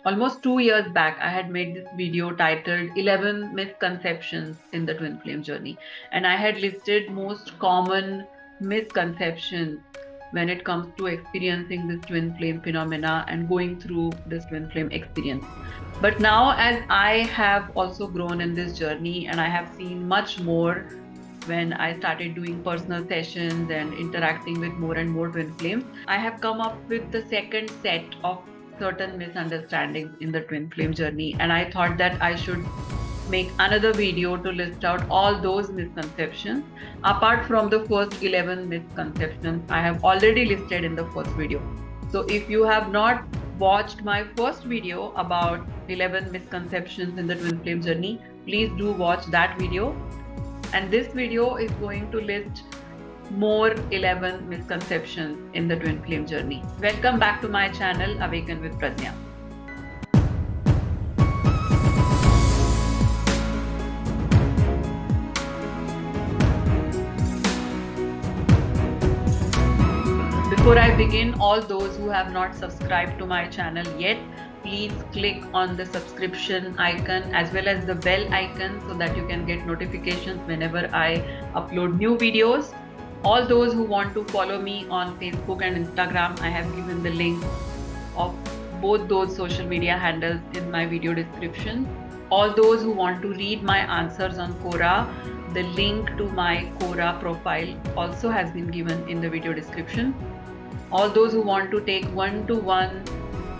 Almost 2 years back, I had made this video titled 11 Misconceptions in the Twin Flame Journey. And I had listed most common misconceptions when it comes to experiencing this twin flame phenomena and going through this twin flame experience. But now, as I have also grown in this journey and I have seen much more when I started doing personal sessions and interacting with more and more twin flames, I have come up with the second set of certain misunderstandings in the twin flame journey. And I thought that I should make another video to list out all those misconceptions apart from the first 11 misconceptions I have already listed in the first video. So if you have not watched my first video about 11 misconceptions in the twin flame journey, please do watch that video. And this video is going to list more 11 misconceptions in the twin flame journey. Welcome back to my channel, Awaken with Pradnya. Before I begin, all those who have not subscribed to my channel yet, please click on the subscription icon as well as the bell icon so that you can get notifications whenever I upload new videos. All those who want to follow me on Facebook and Instagram, I have given the link of both those social media handles in my video description. All those who want to read my answers on Quora, the link to my Quora profile also has been given in the video description. All those who want to take one-to-one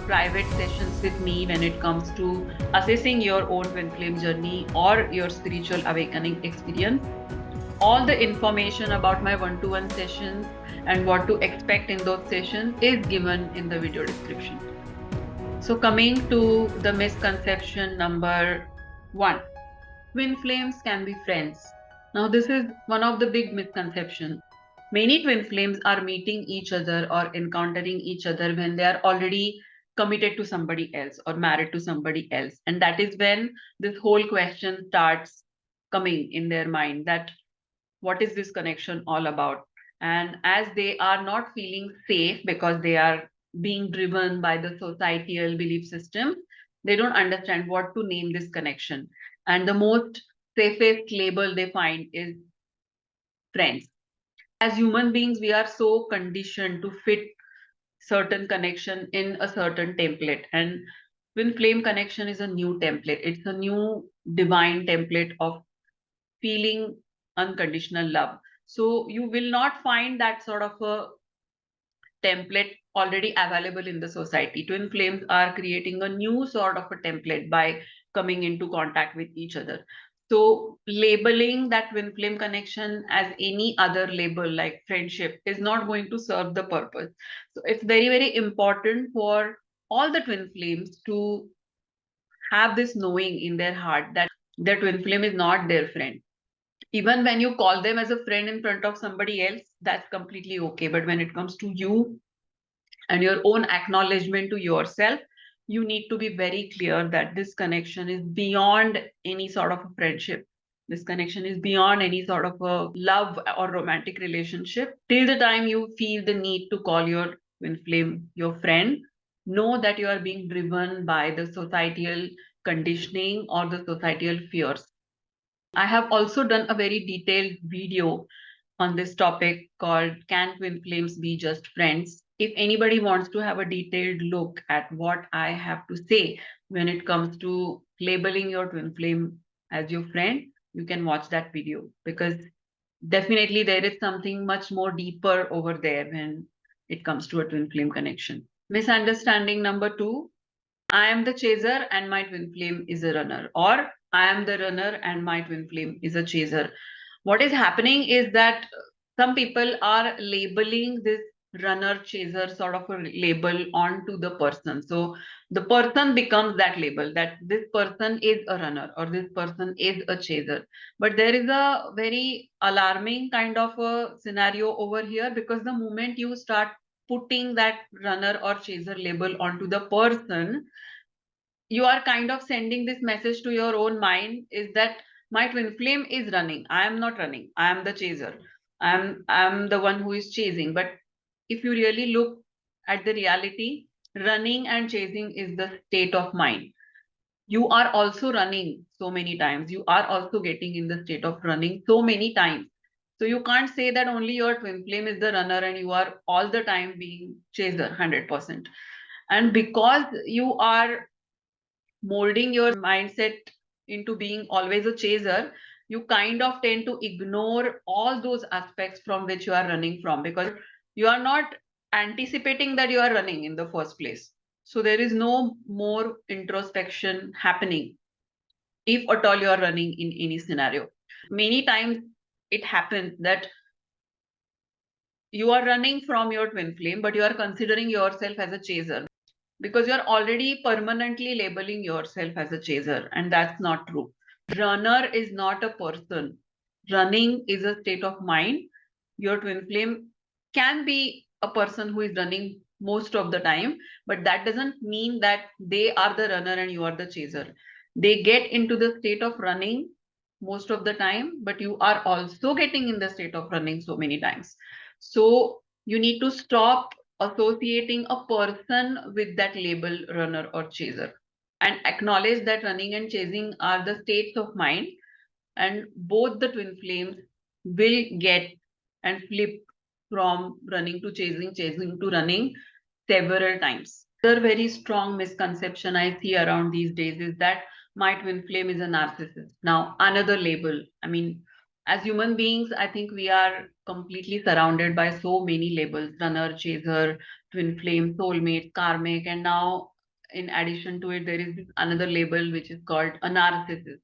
private sessions with me when it comes to assessing your own twin flame journey or your spiritual awakening experience, all the information about my one-to-one sessions and what to expect in those sessions is given in the video description. So coming to the misconception number 1, twin flames can be friends. Now this is one of the big misconceptions. Many twin flames are meeting each other or encountering each other when they are already committed to somebody else or married to somebody else. And that is when this whole question starts coming in their mind, that what is this connection all about? And as they are not feeling safe because they are being driven by the societal belief system, they don't understand what to name this connection. And the most safest label they find is friends. As human beings, we are so conditioned to fit certain connection in a certain template. And twin flame connection is a new template. It's a new divine template of feeling unconditional love. So you will not find that sort of a template already available in the society. Twin flames are creating a new sort of a template by coming into contact with each other. So labeling that twin flame connection as any other label like friendship is not going to serve the purpose. So it's very, very important for all the twin flames to have this knowing in their heart that their twin flame is not their friend. Even when you call them as a friend in front of somebody else, that's completely okay. But when it comes to you and your own acknowledgement to yourself, you need to be very clear that this connection is beyond any sort of a friendship. This connection is beyond any sort of a love or romantic relationship. Till the time you feel the need to call your twin flame your friend, know that you are being driven by the societal conditioning or the societal fears. I have also done a very detailed video on this topic called Can Twin Flames Be Just Friends? If anybody wants to have a detailed look at what I have to say when it comes to labeling your twin flame as your friend, you can watch that video, because definitely there is something much more deeper over there when it comes to a twin flame connection. Misunderstanding number 2, I am the chaser and my twin flame is a runner, or I am the runner and my twin flame is a chaser. What is happening is that some people are labeling this runner chaser sort of a label onto the person. So the person becomes that label, that this person is a runner or this person is a chaser. But there is a very alarming kind of a scenario over here, because the moment you start putting that runner or chaser label onto the person, you are kind of sending this message to your own mind, is that my twin flame is running, I am not running, I am the chaser, I'm the one who is chasing. But if you really look at the reality, Running and chasing is the state of mind. You are also running so many times. You are also getting in the state of running so many times. So you can't say that only your twin flame is the runner and you are all the time being chaser 100%. And because you are molding your mindset into being always a chaser, you kind of tend to ignore all those aspects from which you are running from, because you are not anticipating that you are running in the first place. So there is no more introspection happening if at all you are running in any scenario. Many times it happens that you are running from your twin flame, but you are considering yourself as a chaser because you're already permanently labeling yourself as a chaser, and that's not true. Runner is not a person. Running is a state of mind. Your twin flame can be a person who is running most of the time, but that doesn't mean that they are the runner and you are the chaser. They get into the state of running most of the time, but you are also getting in the state of running so many times. So you need to stop associating a person with that label runner or chaser and acknowledge that running and chasing are the states of mind, and both the twin flames will get and flip from running to chasing, chasing to running several times. Another very strong misconception I see around these days is that my twin flame is a narcissist. Now, another label. I mean, as human beings, I think we are completely surrounded by so many labels: runner, chaser, twin flame, soulmate, karmic, and now in addition to it, there is this another label which is called a narcissist.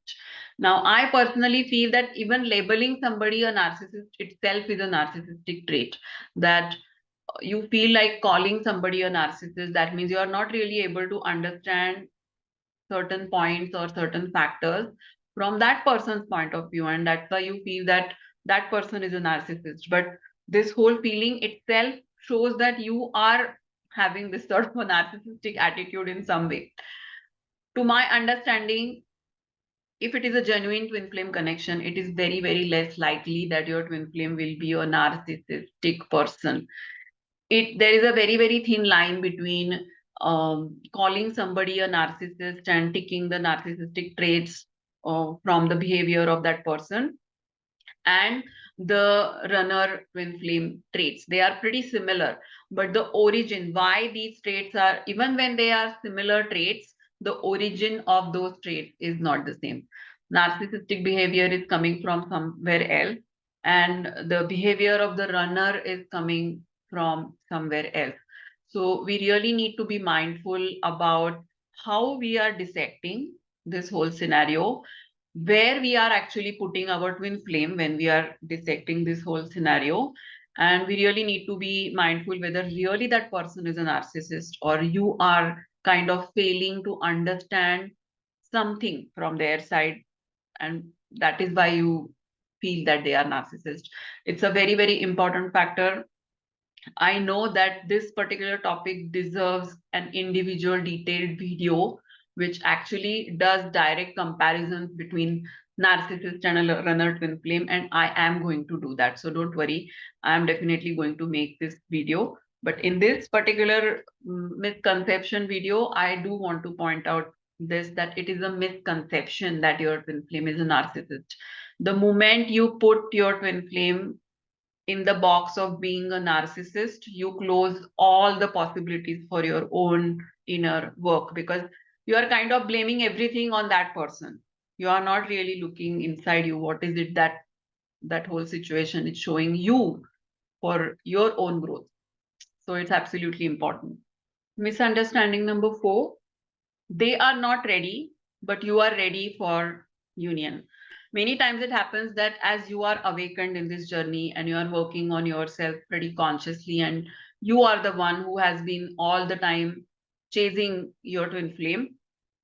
Now, I personally feel that even labeling somebody a narcissist itself is a narcissistic trait. That you feel like calling somebody a narcissist, that means you are not really able to understand certain points or certain factors from that person's point of view, and that's why you feel that that person is a narcissist. But this whole feeling itself shows that you are having this sort of a narcissistic attitude in some way. To my understanding, if it is a genuine twin flame connection, it is very, very less likely that your twin flame will be a narcissistic person. It There is a very, very thin line between calling somebody a narcissist and ticking the narcissistic traits from the behavior of that person, and the runner twin flame traits. They are pretty similar, but the origin, why these traits are, even when they are similar traits, the origin of those traits is not the same. Narcissistic behavior is coming from somewhere else, and the behavior of the runner is coming from somewhere else. So we really need to be mindful about how we are dissecting this whole scenario, where we are actually putting our twin flame when we are dissecting this whole scenario. And we really need to be mindful whether really that person is a narcissist or you are kind of failing to understand something from their side, and that is why you feel that they are narcissist. It's a very, very important factor. I know that this particular topic deserves an individual detailed video, which actually does direct comparisons between narcissist and a runner twin flame, and I am going to do that. So don't worry, I am definitely going to make this video. But in this particular misconception video, I do want to point out this, that it is a misconception that your twin flame is a narcissist. The moment you put your twin flame in the box of being a narcissist, you close all the possibilities for your own inner work, because you are kind of blaming everything on that person. You are not really looking inside you. What is it that that whole situation is showing you for your own growth? So it's absolutely important. Misunderstanding number 4: they are not ready, but you are ready for union. Many times it happens that as you are awakened in this journey and you are working on yourself pretty consciously, and you are the one who has been all the time chasing your twin flame,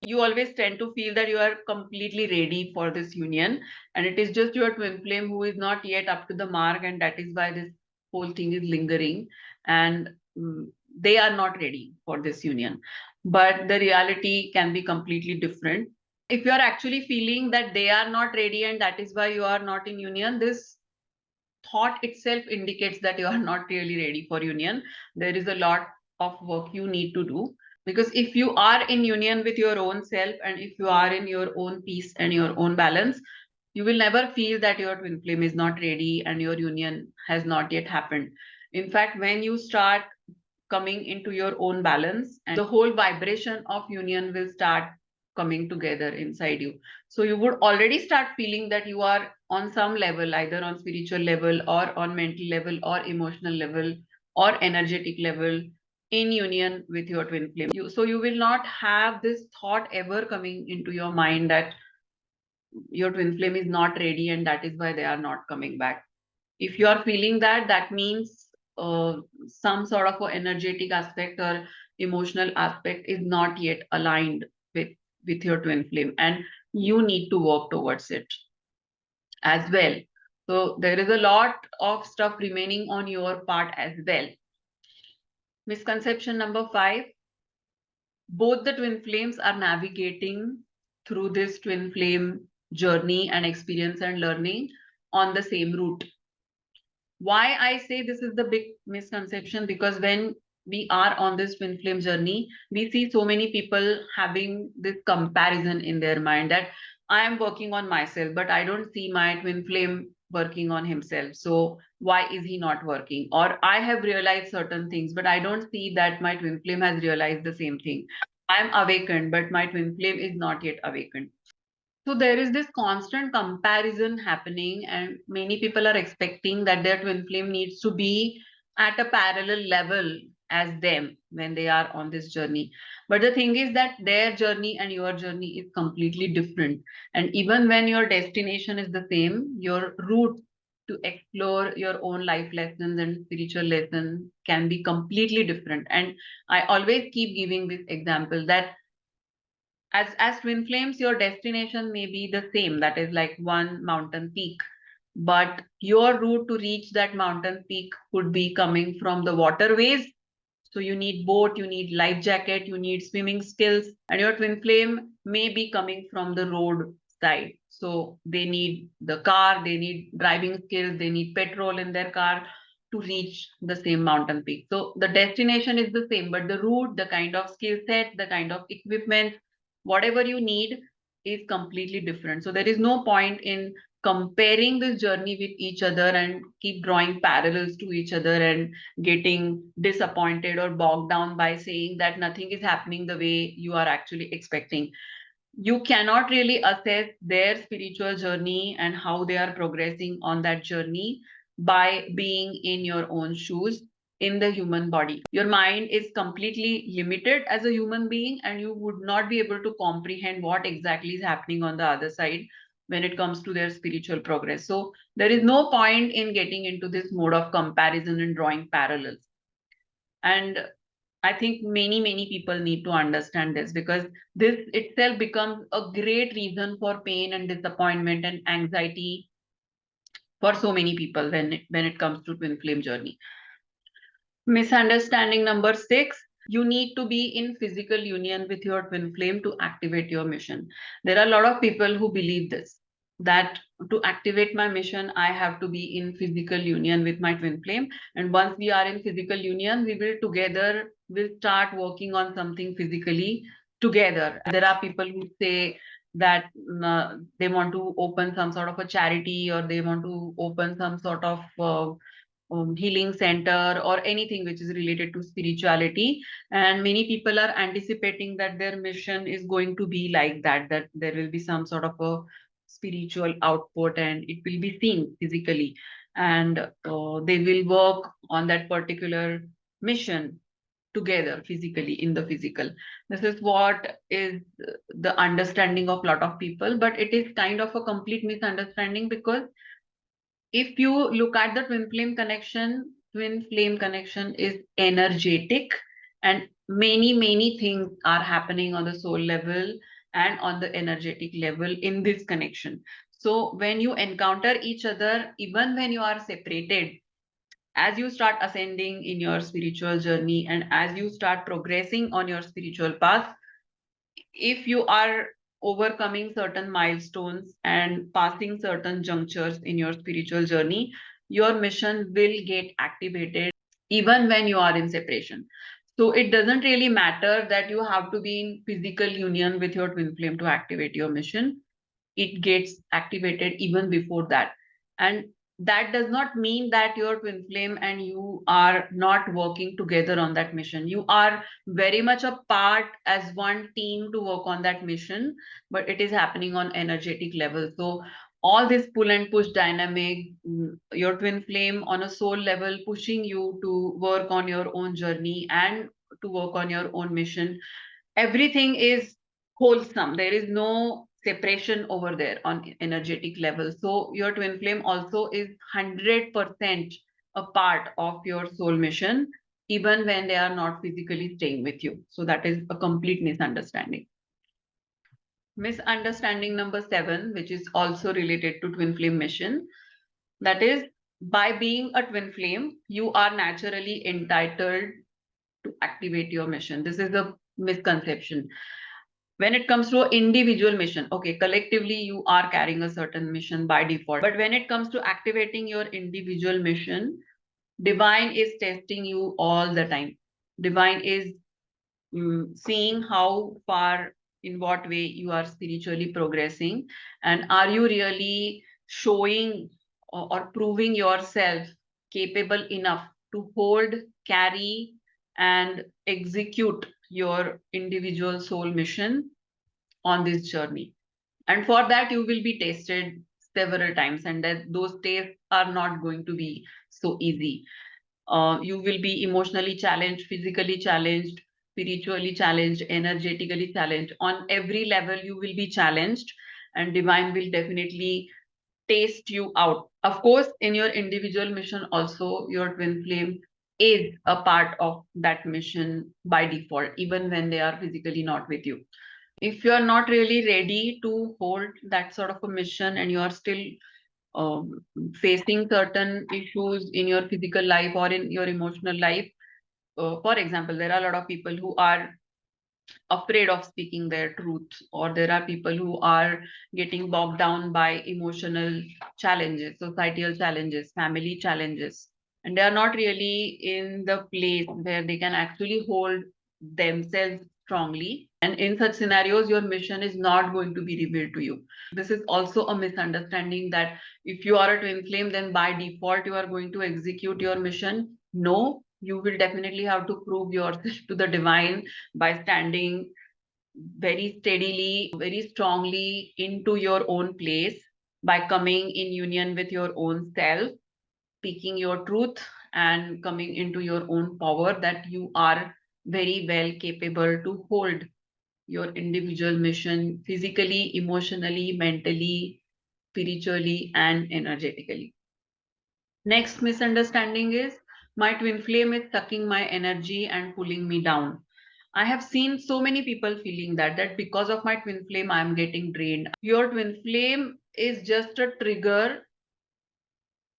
you always tend to feel that you are completely ready for this union, and it is just your twin flame who is not yet up to the mark, and that is why this whole thing is lingering, and they are not ready for this union. But the reality can be completely different. If you are actually feeling that they are not ready and that is why you are not in union, this thought itself indicates that you are not really ready for union. There is a lot of work you need to do. Because if you are in union with your own self, and if you are in your own peace and your own balance, you will never feel that your twin flame is not ready and your union has not yet happened. In fact, when you start coming into your own balance, and the whole vibration of union will start coming together inside you. So you would already start feeling that you are on some level, either on spiritual level or on mental level or emotional level or energetic level, in union with your twin flame. So you will not have this thought ever coming into your mind that your twin flame is not ready and that is why they are not coming back. If you are feeling that, that means some sort of a energetic aspect or emotional aspect is not yet aligned with your twin flame, and you need to work towards it as well. So there is a lot of stuff remaining on your part as well. Misconception number 5: both the twin flames are navigating through this twin flame journey and experience and learning on the same route. Why I say this is the big misconception? Because when we are on this twin flame journey, we see so many people having this comparison in their mind that I am working on myself, but I don't see my twin flame working on himself. So why is he not working? Or I have realized certain things, but I don't see that my twin flame has realized the same thing. I am awakened, but my twin flame is not yet awakened. So there is this constant comparison happening, and many people are expecting that their twin flame needs to be at a parallel level as them when they are on this journey. But the thing is that their journey and your journey is completely different. And even when your destination is the same, your route to explore your own life lessons and spiritual lessons can be completely different. And I always keep giving this example that as twin flames, your destination may be the same, that is like one mountain peak, but your route to reach that mountain peak could be coming from the waterways. So you need boat, you need life jacket, you need swimming skills, and your twin flame may be coming from the road side. So they need the car, they need driving skills, they need petrol in their car to reach the same mountain peak. So the destination is the same, but the route, the kind of skill set, the kind of equipment, whatever you need is completely different. So there is no point in comparing this journey with each other and keep drawing parallels to each other and getting disappointed or bogged down by saying that nothing is happening the way you are actually expecting. You cannot really assess their spiritual journey and how they are progressing on that journey by being in your own shoes in the human body. Your mind is completely limited as a human being, and you would not be able to comprehend what exactly is happening on the other side when it comes to their spiritual progress. So there is no point in getting into this mode of comparison and drawing parallels. And I think many people need to understand this, because this itself becomes a great reason for pain and disappointment and anxiety for so many people when it comes to twin flame journey. Misunderstanding number 6: you need to be in physical union with your twin flame to activate your mission. There are a lot of people who believe this, that to activate my mission, I have to be in physical union with my twin flame. And once we are in physical union, we will together will start working on something physically together. There are people who say that they want to open some sort of a charity, or they want to open some sort of healing center or anything which is related to spirituality. And many people are anticipating that their mission is going to be like that, that there will be some sort of a spiritual output and it will be seen physically, and they will work on that particular mission together physically in the physical. This is what is the understanding of a lot of people, but it is kind of a complete misunderstanding, because if you look at the twin flame connection is energetic, and many things are happening on the soul level and on the energetic level in this connection. So when you encounter each other, even when you are separated, as you start ascending in your spiritual journey and as you start progressing on your spiritual path, if you are overcoming certain milestones and passing certain junctures in your spiritual journey, your mission will get activated even when you are in separation. So it doesn't really matter that you have to be in physical union with your twin flame to activate your mission. It gets activated even before that. And that does not mean that your twin flame and you are not working together on that mission. You are very much a part as one team to work on that mission, but it is happening on energetic level. So all this pull and push dynamic, your twin flame on a soul level pushing you to work on your own journey and to work on your own mission, everything is wholesome. There is no separation over there on energetic level. So your twin flame also is 100% a part of your soul mission, even when they are not physically staying with you. So that is a complete misunderstanding. Misunderstanding number 7, which is also related to twin flame mission, that is, by being a twin flame, you are naturally entitled to activate your mission. This is a misconception. When it comes to individual mission, okay, collectively you are carrying a certain mission by default, but when it comes to activating your individual mission, divine is testing you all the time. Divine is seeing how far, in what way you are spiritually progressing, and are you really showing or proving yourself capable enough to hold, carry, and execute your individual soul mission on this journey. And for that you will be tested several times, and that those tests are not going to be so easy. You will be emotionally challenged, physically challenged, spiritually challenged, energetically challenged. On every level you will be challenged, and divine will definitely taste you out. Of course, in your individual mission also, your twin flame is a part of that mission by default, even when they are physically not with you. If you are not really ready to hold that sort of a mission, and you are still um, facing certain issues in your physical life or in your emotional life, for example, there are a lot of people who are afraid of speaking their truth, or there are people who are getting bogged down by emotional challenges, societal challenges, family challenges, and they are not really in the place where they can actually hold themselves strongly. And in such scenarios, your mission is not going to be revealed to you. This is also a misunderstanding that if you are a twin flame, then by default you are going to execute your mission. No, you will definitely have to prove yourself to the divine by standing very steadily, very strongly into your own place, by coming in union with your own self, speaking your truth, and coming into your own power, that you are very well capable to hold your individual mission physically, emotionally, mentally, spiritually, and energetically. Next misunderstanding is my twin flame is sucking my energy and pulling me down. I have seen so many people feeling that because of my twin flame, I am getting drained. Your twin flame is just a trigger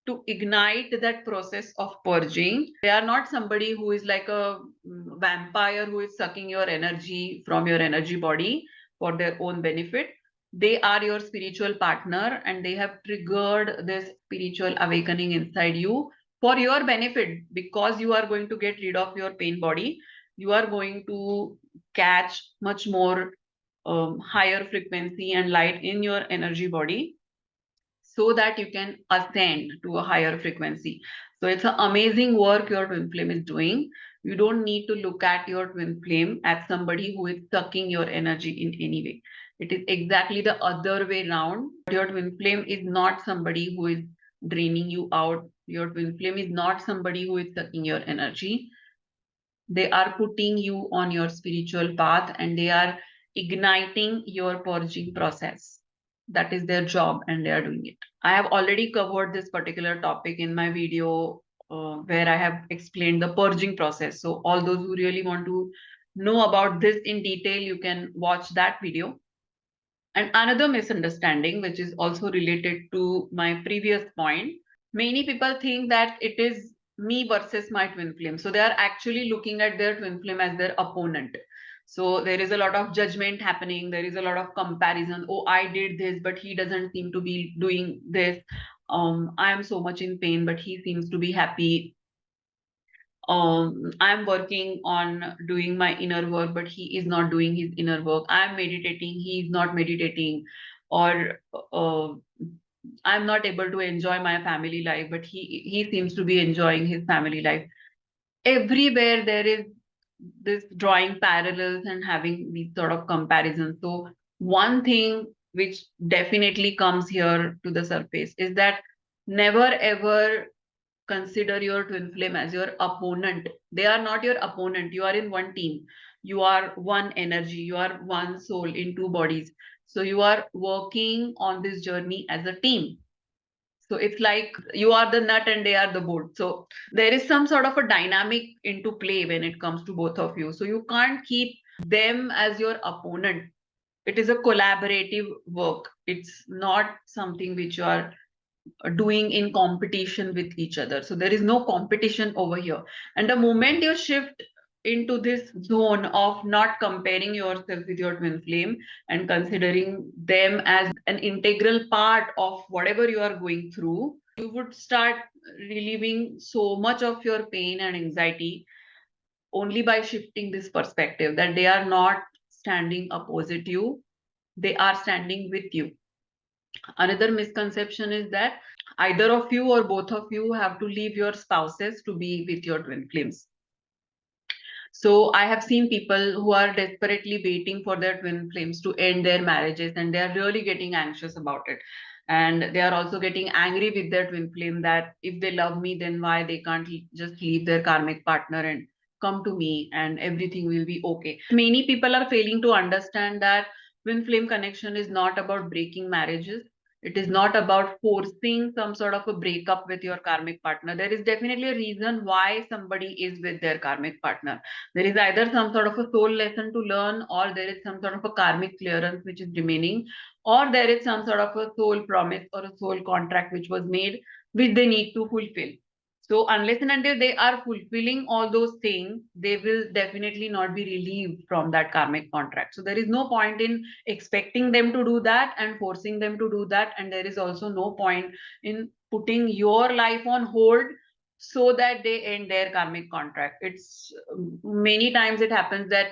to ignite that process of purging. They are not somebody who is like a vampire who is sucking your energy from your energy body for their own benefit. They are your spiritual partner, and they have triggered this spiritual awakening inside you for your benefit, because you are going to get rid of your pain body. You are going to catch much more higher frequency and light in your energy body, so that you can ascend to a higher frequency. So it's an amazing work your twin flame is doing. You don't need to look at your twin flame as somebody who is sucking your energy in any way. It is exactly the other way around. Your twin flame is not somebody who is draining you out. Your twin flame is not somebody who is sucking your energy. They are putting you on your spiritual path, and they are igniting your purging process. That is their job, and they are doing it. I have already covered this particular topic in my video where I have explained the purging process. So all those who really want to know about this in detail, you can watch that video. And another misunderstanding, which is also related to my previous point, many people think that it is me versus my twin flame. So they are actually looking at their twin flame as their opponent. So there is a lot of judgment happening. There is a lot of comparison. Oh, I did this, but he doesn't seem to be doing this. I am so much in pain, but he seems to be happy. I'm working on doing my inner work, but he is not doing his inner work. I'm meditating, he is not meditating. Or I'm not able to enjoy my family life, but he seems to be enjoying his family life. Everywhere there is this drawing parallels and having these sort of comparisons. So one thing which definitely comes here to the surface is that never ever consider your twin flame as your opponent. They are not your opponent. You are in one team. You are one energy. You are one soul in two bodies. So you are working on this journey as a team. So it's like you are the nut and they are the bolt. So there is some sort of a dynamic into play when it comes to both of you. So you can't keep them as your opponent. It is a collaborative work. It's not something which you are doing in competition with each other. So there is no competition over here. And the moment you shift into this zone of not comparing yourself with your twin flame and considering them as an integral part of whatever you are going through, you would start relieving so much of your pain and anxiety only by shifting this perspective that they are not standing opposite you, they are standing with you. Another misconception is that either of you or both of you have to leave your spouses to be with your twin flames. So I have seen people who are desperately waiting for their twin flames to end their marriages, and they are really getting anxious about it. And they are also getting angry with their twin flame that if they love me, then why they can't just leave their karmic partner and come to me and everything will be okay. Many people are failing to understand that twin flame connection is not about breaking marriages. It is not about forcing some sort of a breakup with your karmic partner. There is definitely a reason why somebody is with their karmic partner. There is either some sort of a soul lesson to learn, or there is some sort of a karmic clearance which is remaining, or there is some sort of a soul promise or a soul contract which was made, which they need to fulfill. So unless and until they are fulfilling all those things, they will definitely not be relieved from that karmic contract. So there is no point in expecting them to do that and forcing them to do that. And there is also no point in putting your life on hold so that they end their karmic contract. It's many times it happens that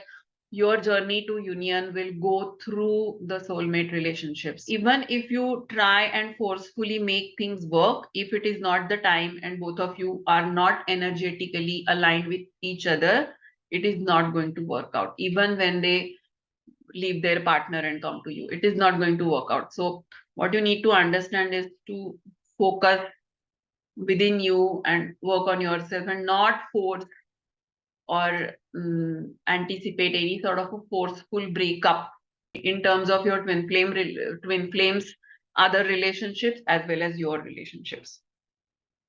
your journey to union will go through the soulmate relationships. Even if you try and forcefully make things work, if it is not the time and both of you are not energetically aligned with each other, it is not going to work out. Even when they leave their partner and come to you, it is not going to work out. So what you need to understand is to focus within you and work on yourself and not force or anticipate any sort of a forceful breakup in terms of your twin flames other relationships as well as your relationships.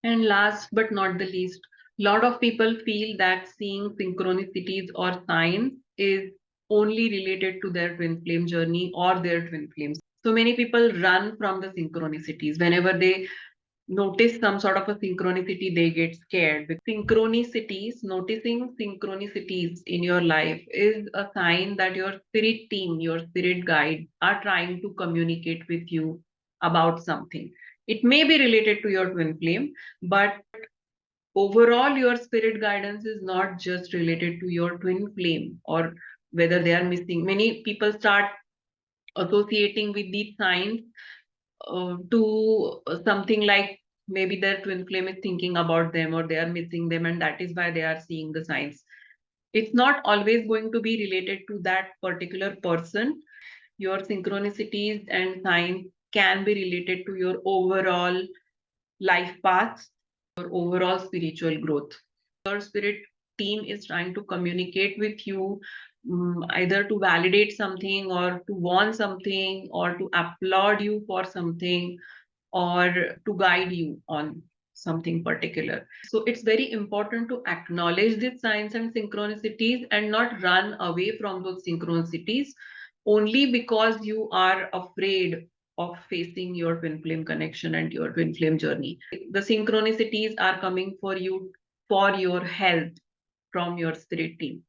And last but not the least, a lot of people feel that seeing synchronicities or signs is only related to their twin flame journey or their twin flames. So many people run from the synchronicities. Whenever they notice some sort of a synchronicity, they get scared. Synchronicities, noticing synchronicities in your life is a sign that your spirit team, your spirit guide are trying to communicate with you about something. It may be related to your twin flame, but overall, your spirit guidance is not just related to your twin flame or whether they are missing. Many people start associating with these signs to something like maybe their twin flame is thinking about them or they are missing them, and that is why they are seeing the signs. It's not always going to be related to that particular person. Your synchronicities and signs can be related to your overall life path, your overall spiritual growth. Your spirit team is trying to communicate with you, either to validate something or to warn something or to applaud you for something or to guide you on something particular. So it's very important to acknowledge these signs and synchronicities and not run away from those synchronicities only because you are afraid of facing your twin flame connection and your twin flame journey. The synchronicities are coming for you for your health from your spirit team.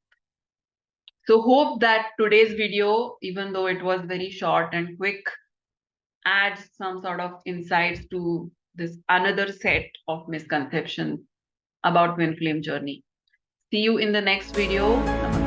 So hope that today's video, even though it was very short and quick, adds some sort of insights to this another set of misconceptions about twin flame journey. See you in the next video. Namaste.